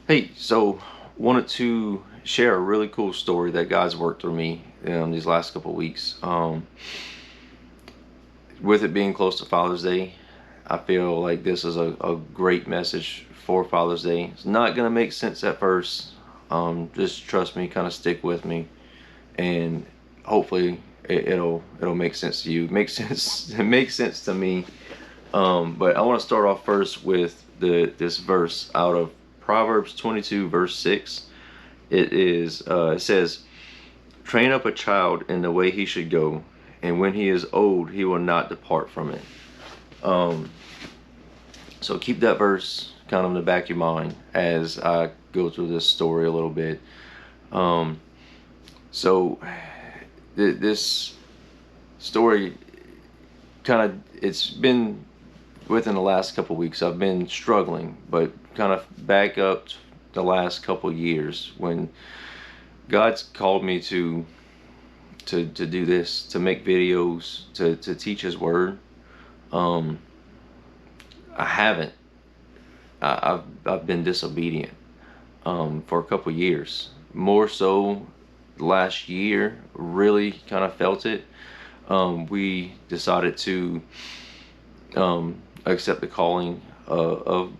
Hey, so wanted to share a really cool story that God's worked through me these last couple of weeks. With it being close to Father's Day, I feel like this is a great message for Father's Day. It's not gonna make sense at first. Just trust me, kind of stick with me, and hopefully it'll make sense to you. Make sense. It makes sense to me. But I want to start off first with this verse out of Proverbs 22, verse 6. It says, "Train up a child in the way he should go, and when he is old, he will not depart from it." Um, so keep that verse kind of in the back of your mind as I go through this story a little bit. Um, so this story kind of it's been within the last couple of weeks. I've been struggling, but kind of back up the last couple of years when God's called me to do this, to make videos, to teach His Word. Um, I haven't. I've been disobedient for a couple of years. More so, last year, really kind of felt it. We decided to accept the calling of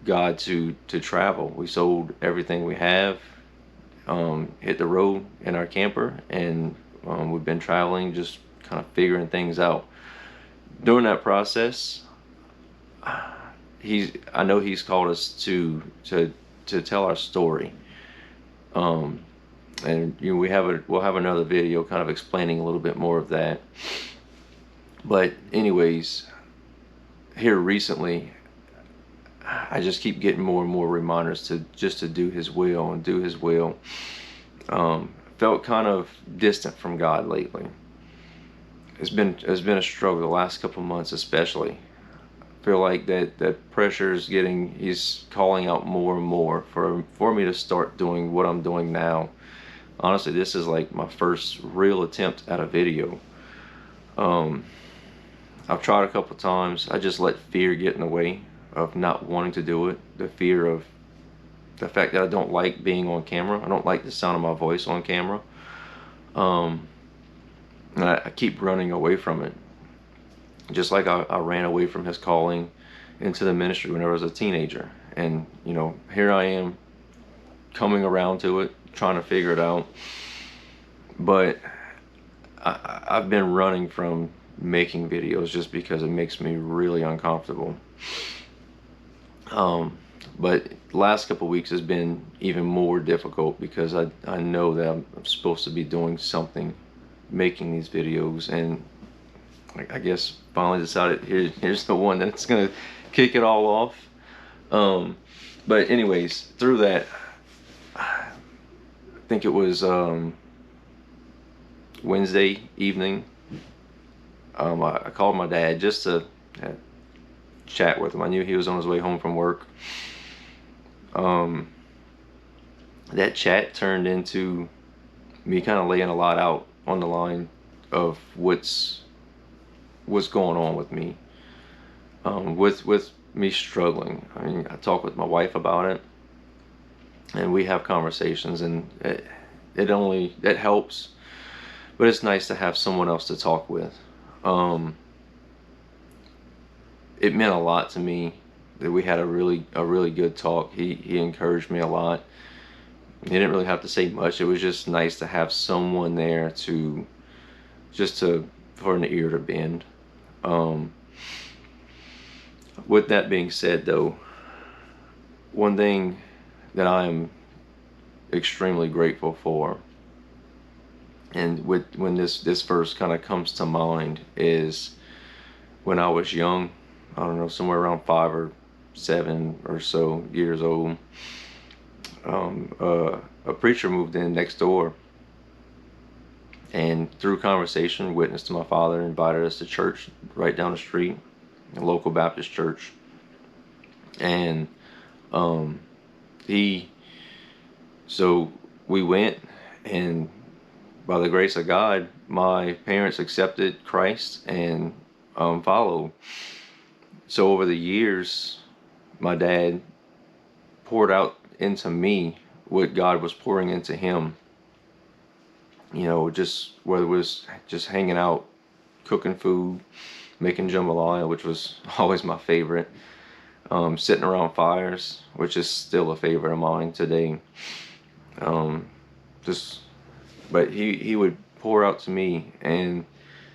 God to travel. We sold everything we have, hit the road in our camper, and we've been traveling, just kind of figuring things out. During that process, I know he's called us to tell our story. Um, and we'll have another video kind of explaining a little bit more of that. But anyways, here recently, I just keep getting more and more reminders to do His will and do His will. Felt kind of distant from God lately. It's been a struggle the last couple of months, especially. Feel like that pressure is getting. He's calling out more and more for me to start doing what I'm doing now. Honestly, this is like my first real attempt at a video. Um, I've tried a couple times. I just let fear get in the way of not wanting to do it. The fear of the fact that I don't like being on camera. I don't like the sound of my voice on camera. Um, and I keep running away from it. Just like I ran away from His calling into the ministry when I was a teenager. And, here I am coming around to it, trying to figure it out. But I've been running from making videos just because it makes me really uncomfortable. But the last couple of weeks has been even more difficult because I know that I'm supposed to be doing something, making these videos, and I guess finally decided here's the one that's gonna kick it all off. But anyways, through that, I think it was Wednesday evening. I called my dad just to chat with him. I knew he was on his way home from work. That chat turned into me kind of laying a lot out on the line of what's going on with me, with me struggling. I mean, I talk with my wife about it, and we have conversations, and it helps, but it's nice to have someone else to talk with. It meant a lot to me that we had a really good talk. He encouraged me a lot. He didn't really have to say much. It was just nice to have someone there for an ear to bend. Um, with that being said, though, one thing that I'm extremely grateful for, and when this verse kind of comes to mind, is when I was young. I don't know, somewhere around 5 or 7 or so years old. A preacher moved in next door, and through conversation, witnessed to my father, invited us to church right down the street, a local Baptist church. And he, so we went, and by the grace of God, my parents accepted Christ and followed. So over the years, my dad poured out into me what God was pouring into him. You know, just whether it was just hanging out, cooking food, making jambalaya, which was always my favorite. Sitting around fires, which is still a favorite of mine today. Um, just, but he would pour out to me, and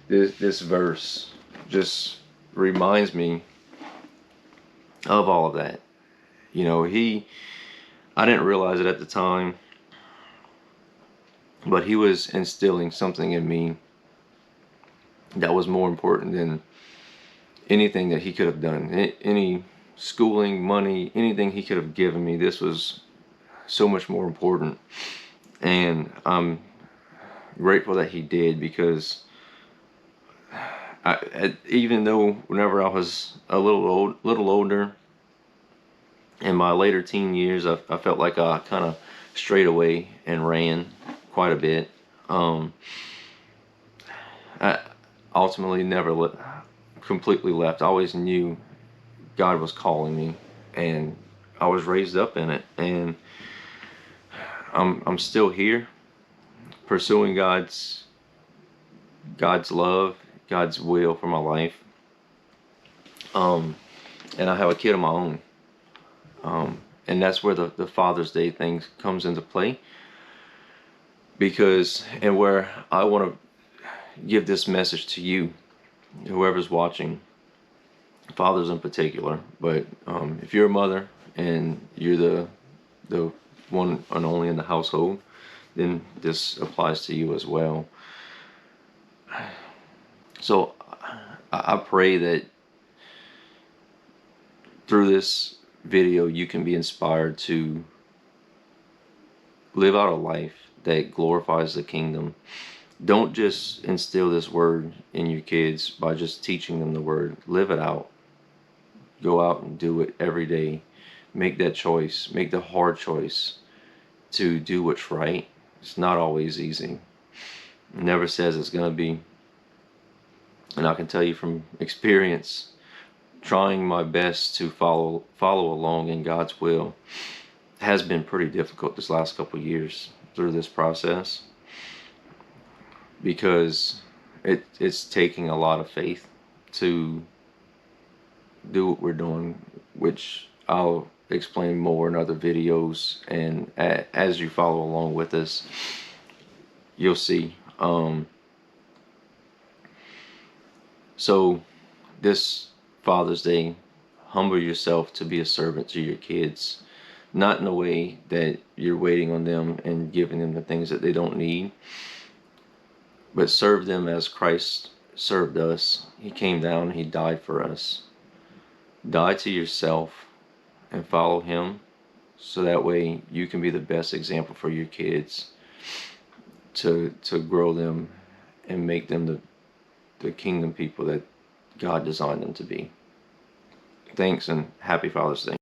this verse just reminds me of all of that. You know, I didn't realize it at the time, but he was instilling something in me that was more important than anything that he could have done. Any schooling, money, anything he could have given me, this was so much more important. And I'm grateful that he did, because even though whenever I was a little older, in my later teen years, I felt like I kind of strayed away and ran quite a bit. I ultimately never completely left. I always knew God was calling me, and I was raised up in it, and I'm still here pursuing God's love, God's will for my life. And I have a kid of my own. And that's where the Father's Day thing comes into play, because, and where I want to give this message to you, whoever's watching, fathers in particular. But if you're a mother and you're the one and only in the household, then this applies to you as well. So I pray that through this video you can be inspired to live out a life that glorifies the kingdom. Don't just instill this word in your kids by just teaching them the word. Live it out. Go out and do it every day. Make that choice. Make the hard choice to do what's right. It's not always easy. It never says it's going to be. And I can tell you from experience, trying my best to follow along in God's will has been pretty difficult this last couple of years through this process, because it's taking a lot of faith to do what we're doing, which I'll explain more in other videos, and as you follow along with us, you'll see. So this Father's Day, humble yourself to be a servant to your kids, not in a way that you're waiting on them and giving them the things that they don't need, but serve them as Christ served us. He came down, he died for us. Die to yourself and follow him, so that way you can be the best example for your kids, to grow them and make them the kingdom people that God designed them to be. Thanks, and happy Father's Day.